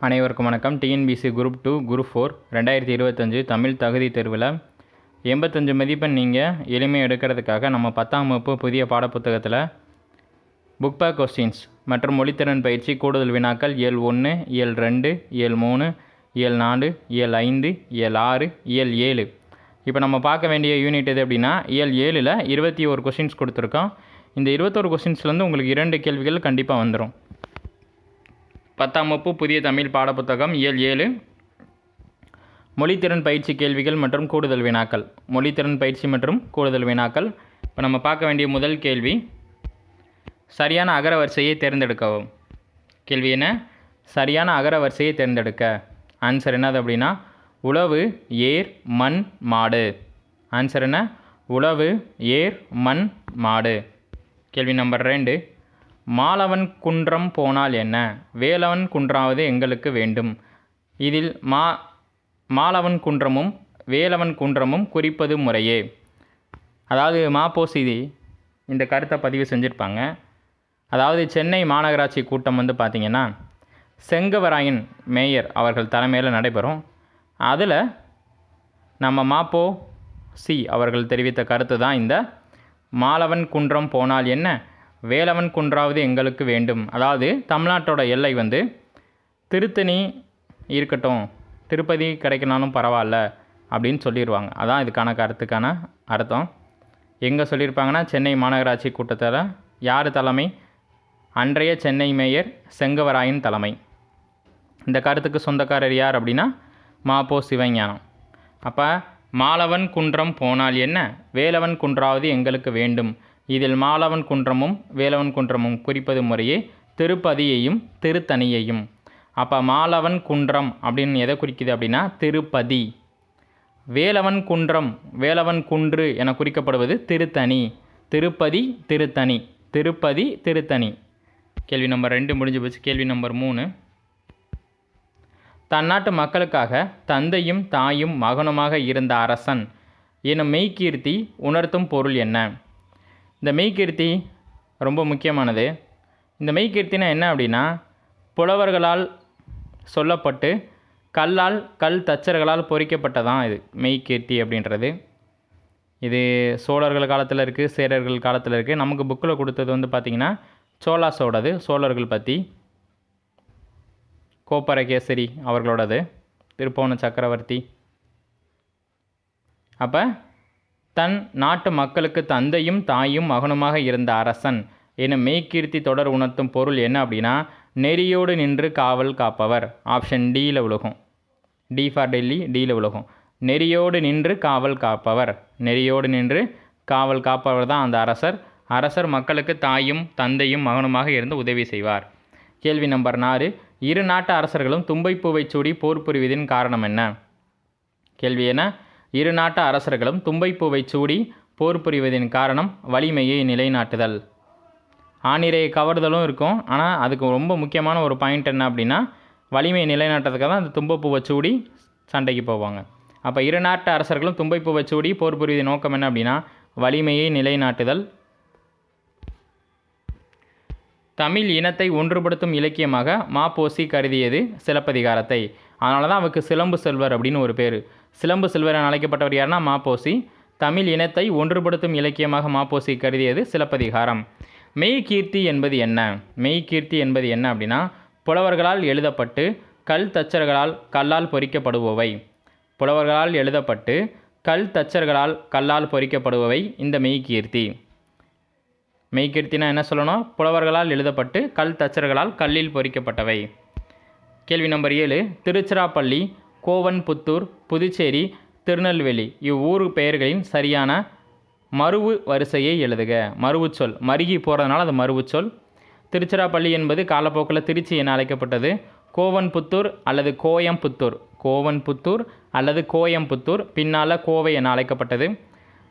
அனைவருக்கும் வணக்கம். TNPSC group 2 group 4 2025 Tamil தகுதி தேர்வில் 85 மதிப்பெண் நீங்கள் எளிமையாக எடுக்கிறதுக்காக நம்ம 10ஆம் வகுப்பு புதிய பாடப்புத்தகத்தில் புக் பேக் கொஸ்டின்ஸ் மற்றும் மொழித்திறன் பயிற்சி கூடுதல் வினாக்கள் இயல் 1, இயல் 2, இயல் 3, இயல் 4, இயல் 5, இயல் 6, இயல் 7. இப்போ நம்ம பார்க்க வேண்டிய யூனிட் எது அப்படின்னா இயல் 7ல் 21 கொஸ்டின்ஸ் கொடுத்துருக்கோம். இந்த 21 கொஸ்டின்ஸ்லேருந்து உங்களுக்கு 2 கேள்விகள் கண்டிப்பாக வந்துடும். 10ஆம் வகுப்பு புதிய தமிழ் பாடப்புத்தகம் இயல் 7 மொழித்திறன் பயிற்சி கேள்விகள் மற்றும் கூடுதல் வினாக்கள். மொழித்திறன் பயிற்சி மற்றும் கூடுதல் வினாக்கள். இப்போ நம்ம பார்க்க வேண்டிய முதல் கேள்வி, சரியான அகர வரிசையை தேர்ந்தெடுக்கவும். கேள்வி என்ன? சரியான அகர வரிசையை தேர்ந்தெடுக்க. ஆன்சர் என்னது அப்படின்னா உழவு, ஏர், மண், மாடு. ஆன்சர் என்ன? உழவு, ஏர், மண், மாடு. கேள்வி நம்பர் 2, மாலவன் குன்றம் போனால் என்ன? வேலவன் குன்றாவது எங்களுக்கு வேண்டும். இதில் மாலவன் குன்றமும் வேலவன் குன்றமும் குறிப்பது முறையே. அதாவது மாப்போசி இந்த கருத்தை பதிவு செஞ்சுருப்பாங்க. அதாவது சென்னை மாநகராட்சி கூட்டம் பார்த்திங்கன்னா செங்கவராயன் மேயர் அவர்கள் தலைமையில் நடைபெறும். அதில் நம்ம மாப்போ சி அவர்கள் தெரிவித்த கருத்து தான் இந்த மாலவன் குன்றம் போனால் என்ன, வேலவன் குன்றாவது எங்களுக்கு வேண்டும். அதாவது தமிழ்நாட்டோட எல்லை திருத்தணி இருக்கட்டும், திருப்பதி கிடைக்கணாலும் பரவாயில்ல அப்படின்னு சொல்லிடுவாங்க. அதான் இதுக்கான கருத்துக்கான அர்த்தம். எங்கே சொல்லியிருப்பாங்கன்னா சென்னை மாநகராட்சி கூட்டத்தில் யார் தலைமை? அன்றைய சென்னை மேயர் செங்கவராயன் தலைமை. இந்த கருத்துக்கு சொந்தக்காரர் யார் அப்படின்னா மாப்போ சிவஞானம். அப்போ மாலவன் குன்றம் போனால் என்ன, வேலவன் குன்றாவது எங்களுக்கு வேண்டும். இதில் மாலவன் குன்றமும் வேலவன் குன்றமும் குறிப்பது முறையே திருப்பதியையும் திருத்தணியையும். அப்போ மாலவன் குன்றம் அப்படின்னு எதை குறிக்குது அப்படின்னா திருப்பதி. வேலவன் குன்றம், வேலவன் குன்று என குறிக்கப்படுவது திருத்தணி. திருப்பதி, திருத்தணி, திருப்பதி, திருத்தணி. கேள்வி நம்பர் 2 முடிஞ்சு போச்சு. கேள்வி நம்பர் 3, தன்னாட்டு மக்களுக்காக தந்தையும் தாயும் மகனுமாக இருந்த அரசன் எனும் மெய்கீர்த்தி உணர்த்தும் பொருள் என்ன? இந்த மெய்கீர்த்தி ரொம்ப முக்கியமானது. இந்த மெய்கீர்த்தினா என்ன அப்படின்னா புலவர்களால் சொல்லப்பட்டு கல் தச்சர்களால் பொறிக்கப்பட்டதான் இது மெய்கீர்த்தி அப்படின்றது. இது சோழர்கள் காலத்தில் இருக்குது, சேரர்கள் காலத்தில் இருக்குது. நமக்கு புக்கில் கொடுத்தது பார்த்திங்கன்னா சோழாஸோடது, சோழர்கள் பற்றி. கோப்பரகேசரி அவர்களோடது, திருப்போண சக்கரவர்த்தி. அப்போ தன் நாட்டு மக்களுக்கு தந்தையும் தாயும் மகனுமாக இருந்த அரசன் எனும் மெய்கீர்த்தி தொடர் உணர்த்தும் பொருள் என்ன அப்படின்னா நெறியோடு நின்று காவல் காப்பவர். ஆப்ஷன் டியில் விழுகும். டி ஃபார் டெல்லி, டியில் விழுகும். நெறியோடு நின்று காவல் காப்பவர். நெறியோடு நின்று காவல் காப்பவர் தான் அந்த அரசர். அரசர் மக்களுக்கு தாயும் தந்தையும் மகனுமாக இருந்து உதவி செய்வார். கேள்வி நம்பர் 4, இரு நாட்டு அரசர்களும் தும்பைப்பூவை சூடி போர் புரிவதின் காரணம் என்ன? கேள்வி என்ன? இரு நாட்டு அரசர்களும் தும்பைப்பூவை சூடி போர் புரிவதின் காரணம் வலிமையை நிலைநாட்டுதல். ஆணிரையை கவர்தலும் இருக்கும், ஆனால் அதுக்கு ரொம்ப முக்கியமான ஒரு பாயிண்ட் என்ன அப்படின்னா வலிமையை நிலைநாட்டுறதுக்காக தான் அந்த தும்பைப்பூவை சூடி சண்டைக்கு போவாங்க. அப்போ இரு நாட்டு அரசர்களும் தும்பைப்பூவை சூடி போர் புரிவதின் நோக்கம் என்ன அப்படின்னா வலிமையை நிலைநாட்டுதல். தமிழ் இனத்தை ஒன்றுபடுத்தும் இலக்கியமாக மாப்போசி கருதியது சிலப்பதிகாரத்தை. அதனால தான் அவருக்கு சிலம்பு செல்வர் அப்படின்னு ஒரு பேர். சிலம்பு செல்வர் என அழைக்கப்பட்டவர் யாருன்னா மாப்போசி. தமிழ் இனத்தை ஒன்றுபடுத்தும் இலக்கியமாக மாப்போசி கருதியது சிலப்பதிகாரம். மெய்கீர்த்தி என்பது என்ன? மெய்கீர்த்தி என்பது என்ன அப்படின்னா புலவர்களால் எழுதப்பட்டு கல் தச்சர்களால் கல்லால் பொறிக்கப்படுபவை. புலவர்களால் எழுதப்பட்டு கல் தச்சர்களால் கல்லால் பொறிக்கப்படுபவை இந்த மெய்கீர்த்தி. மெய்கீர்த்தினா என்ன சொல்லணும்? புலவர்களால் எழுதப்பட்டு கல் தச்சர்களால் கல்லில் பொறிக்கப்பட்டவை. கேள்வி நம்பர் 7, திருச்சிராப்பள்ளி, கோவன்புத்தூர், புதுச்சேரி, திருநெல்வேலி இவ்வூர் பெயர்களின் சரியான மருவு வரிசையை எழுதுக. மருவுச்சொல் மருகி போகிறதுனால அது மருவுச்சொல். திருச்சிராப்பள்ளி என்பது காலப்போக்கில் திருச்சி என அழைக்கப்பட்டது. கோவன்புத்தூர் அல்லது கோயம்புத்தூர், கோவன்புத்தூர் அல்லது கோயம்புத்தூர் பின்னால் கோவை என அழைக்கப்பட்டது.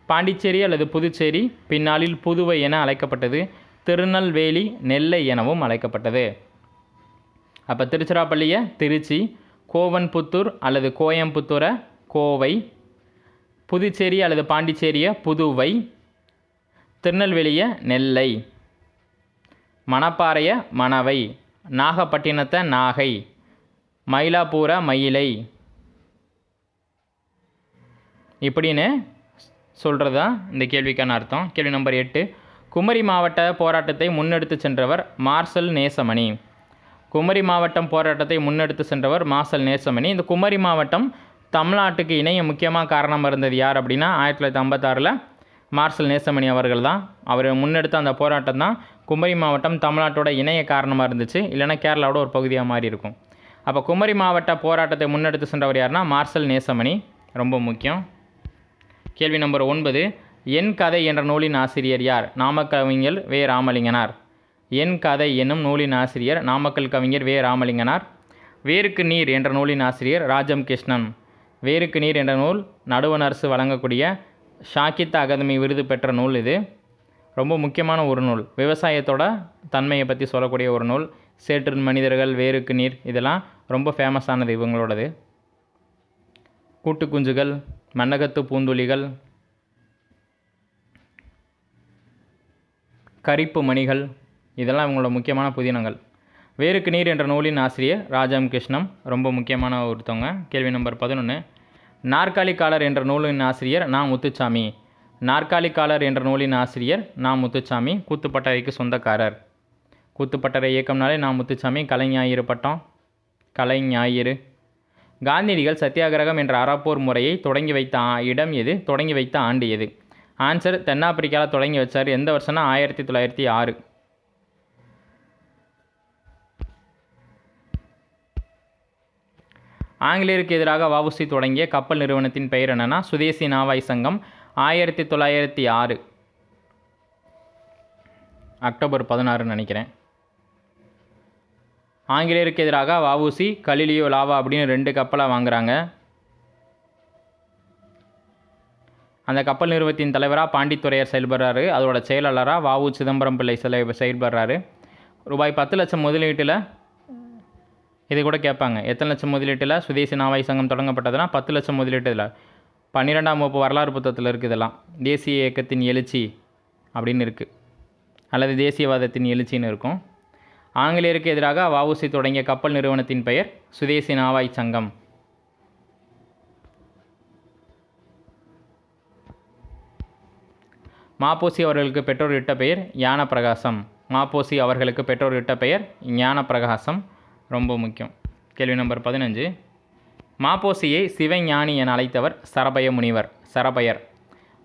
பாண்டிச்சேரி அல்லது புதுச்சேரி பின்னாளில் புதுவை என அழைக்கப்பட்டது. திருநெல்வேலி நெல்லை எனவும் அழைக்கப்பட்டது. அப்போ திருச்சிராப்பள்ளியை திருச்சி, கோவன்புத்தூர் அல்லது கோயம்புத்தூரை கோவை, புதுச்சேரி அல்லது பாண்டிச்சேரியை புதுவை, திருநெல்வேலியை நெல்லை, மணப்பாறையை மணவை, நாகப்பட்டினத்தை நாகை, மயிலாப்பூர மயிலை இப்படின்னு சொல்கிறது தான் இந்த கேள்விக்கான அர்த்தம். கேள்வி நம்பர் 8, குமரி மாவட்ட போராட்டத்தை முன்னெடுத்து சென்றவர் மார்சல் நேசமணி. குமரி மாவட்டம் போராட்டத்தை முன்னெடுத்து சென்றவர் மார்சல் நேசமணி. இந்த குமரி மாவட்டம் தமிழ்நாட்டுக்கு இணைய முக்கியமாக காரணமாக இருந்தது யார் அப்படின்னா 1956 மார்சல் நேசமணி அவர்கள் தான். அவர் முன்னெடுத்த அந்த போராட்டம் தான் குமரி மாவட்டம் தமிழ்நாட்டோட இணைய காரணமாக இருந்துச்சு, இல்லைனா கேரளாவோட ஒரு பகுதியாக மாறி இருக்கும். அப்போ குமரி மாவட்ட போராட்டத்தை முன்னெடுத்து சென்றவர் யாருன்னா மார்சல் நேசமணி, ரொம்ப முக்கியம். கேள்வி நம்பர் 9, என் கதை என்ற நூலின் ஆசிரியர் யார்? நாமக்கல் கவிஞர் வே. ராமலிங்கனார். என் கதை என்னும் நூலின் ஆசிரியர் நாமக்கல் கவிஞர் வே. ராமலிங்கனார். வேருக்கு நீர் என்ற நூலின் ஆசிரியர் ராஜம் கிருஷ்ணன். வேருக்கு நீர் என்ற நூல் நடுவண் அரசு வழங்கக்கூடிய சாகித்ய அகாதமி விருது பெற்ற நூல். இது ரொம்ப முக்கியமான ஒரு நூல், விவசாயத்தோட தன்மையை பற்றி சொல்லக்கூடிய ஒரு நூல். சேற்று மனிதர்கள், வேருக்கு நீர் இதெல்லாம் ரொம்ப ஃபேமஸானது இவங்களோடது. கூட்டுக்குஞ்சுகள், மன்னகத்து பூந்துளிகள், கரிப்பு மணிகள் இதெல்லாம் இவங்களோட முக்கியமான புதினங்கள். வேருக்கு நீர் என்ற நூலின் ஆசிரியர் ராஜம் கிருஷ்ணம், ரொம்ப முக்கியமான ஒருத்தவங்க. கேள்வி நம்பர் 11, நாற்காலிக்காலர் என்ற நூலின் ஆசிரியர் நா. முத்துசாமி. நாற்காலிக்காலர் என்ற நூலின் ஆசிரியர் நா. முத்துசாமி கூத்துப்பட்டறைக்கு சொந்தக்காரர். கூத்துப்பட்டறை இயக்கம்னாலே நா. முத்துசாமி. கலைஞாயிறு பட்டம், கலைஞாயிறு. காந்தியடிகள் சத்தியாகிரகம் என்ற அறப்போர் முறையை தொடங்கி வைத்த இடம் எது? தொடங்கி வைத்த ஆண்டு எது? ஆன்சர் தென்னாப்பிரிக்காவில் தொடங்கி வச்சார். எந்த வருஷம்னா 1906. ஆங்கிலேயருக்கு எதிராக வ.உ.சி. தொடங்கிய கப்பல் நிறுவனத்தின் பெயர் என்னன்னா சுதேசி நாவாய் சங்கம். 1906 அக்டோபர் 16 நினைக்கிறேன். ஆங்கிலேயருக்கு எதிராக வ.உ.சி. கலிலியோ லாவா அப்படின்னு 2 கப்பலாக வாங்குகிறாங்க. அந்த கப்பல் நிறுவனத்தின் தலைவராக பாண்டித்துரையர் செயல்படுறாரு. அதோட செயலாளராக வ.உ. சிதம்பரம் பிள்ளை செயல்படுறாரு. ரூபாய் 10 லட்சம் முதலீட்டில், இது கூட கேட்பாங்க, எத்தனை லட்சம் முதலீட்டில் சுதேசி நாவாய் சங்கம் தொடங்கப்பட்டதுன்னா 10 லட்சம் முதலீட்டில். 12ஆம் வகுப்பு வரலாறு புத்தகத்தில் இருக்குது. இதெல்லாம் தேசிய இயக்கத்தின் எழுச்சி அப்படின்னு இருக்குது, அல்லது தேசியவாதத்தின் எழுச்சின்னு இருக்கும். ஆங்கிலேயருக்கு எதிராக வ.உ.சி. தொடங்கிய கப்பல் நிறுவனத்தின் பெயர் சுதேசி நாவாய் சங்கம். மாப்போசி அவர்களுக்கு பெற்றோர் இட்ட பெயர் ஞானப்பிரகாசம். மாப்போசி அவர்களுக்கு பெற்றோர் இட்ட பெயர் ஞானப்பிரகாசம், ரொம்ப முக்கியம். கேள்வி நம்பர் 15, மாப்போசியை சிவஞானி என அழைத்தவர் சரபய முனிவர். சரபயர்.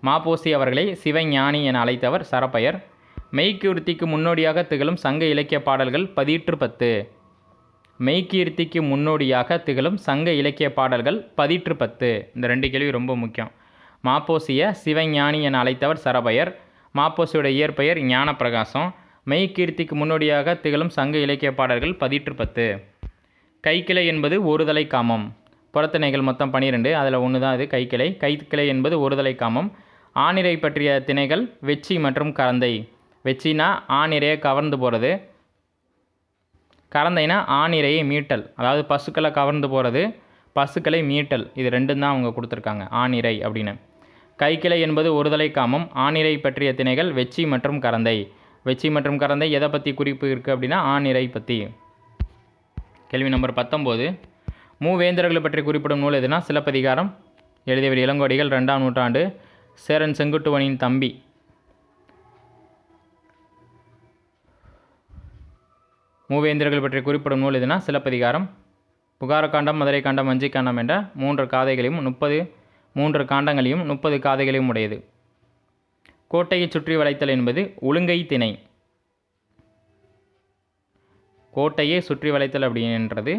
மாப்போசி அவர்களை சிவஞானி என அழைத்தவர் சரபயர். மெய்கீர்த்திக்கு முன்னோடியாக திகழும் சங்க இலக்கிய பாடல்கள் 10. மெய்கீர்த்திக்கு முன்னோடியாக திகழும் சங்க இலக்கிய பாடல்கள் 10. இந்த 2 கேள்வி ரொம்ப முக்கியம். மாப்போசியை சிவஞானி என அழைத்தவர் சரபயர். மாப்போசியோட இயற்பெயர் ஞானப்பிரகாசம். மெய்கீர்த்திக்கு முன்னோடியாக திகழும் சங்க இலக்கிய பாடல்கள் 10. கைக்கிளை என்பது ஒருதலை காமம். புறத்திணைகள் மொத்தம் 12, அதில் ஒன்று தான் இது கைக்கிளை. கைக்கிளை என்பது ஒருதலை காமம். ஆணிரை பற்றிய திணைகள் வெச்சி மற்றும் கரந்தை. வெச்சினா ஆணிரையை கவர்ந்து போகிறது, கரந்தைனா ஆணிரையை மீட்டல், அதாவது பசுக்களை கவர்ந்து போகிறது, பசுக்களை மீட்டல். இது 2 தான் அவங்க கொடுத்துருக்காங்க, ஆணிரை அப்படின்னு. கைக்கிளை என்பது ஒருதலை காமம். ஆணிரை பற்றிய திணைகள் வெச்சி மற்றும் கரந்தை. வெச்சி மற்றும் கரந்தை எதை பற்றி குறிப்பு இருக்குது அப்படின்னா ஆணிரை பற்றி. கேள்வி நம்பர் 19, மூவேந்தர்களை பற்றி குறிப்பிடும் நூல் எதுனா சிலப்பதிகாரம். எழுதியவர் இளங்கோடிகள், 2ஆம் நூற்றாண்டு, சேரன் செங்குட்டுவனின் தம்பி. மூவேந்தர்கள் பற்றி குறிப்பிடும் நூல் எதுனா சிலப்பதிகாரம். புகாரகாண்டம், மதுரை காண்டம், வஞ்சி காண்டம் என்ற 3 காதைகளையும் 3 காண்டங்களையும் 30 காதைகளையும் உடையது. கோட்டையை சுற்றி வளைத்தல் என்பது ஒழுங்கை திணை. கோட்டையை சுற்றி வளைத்தல் அப்படின்றது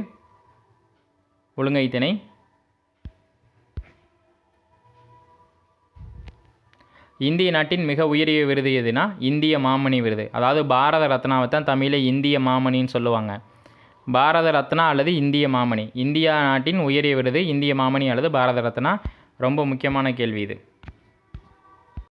ஒழுங்கை திணை. இந்திய நாட்டின் மிக உயரிய விருது எதுனா இந்திய மாமணி விருது. அதாவது பாரத ரத்னாவை தான் தமிழில் இந்திய மாமணின்னு சொல்லுவாங்க. பாரத ரத்னா அல்லது இந்திய மாமணி. இந்தியா நாட்டின் உயரிய விருது இந்திய மாமணி அல்லது பாரத ரத்னா. ரொம்ப முக்கியமான கேள்வி இது.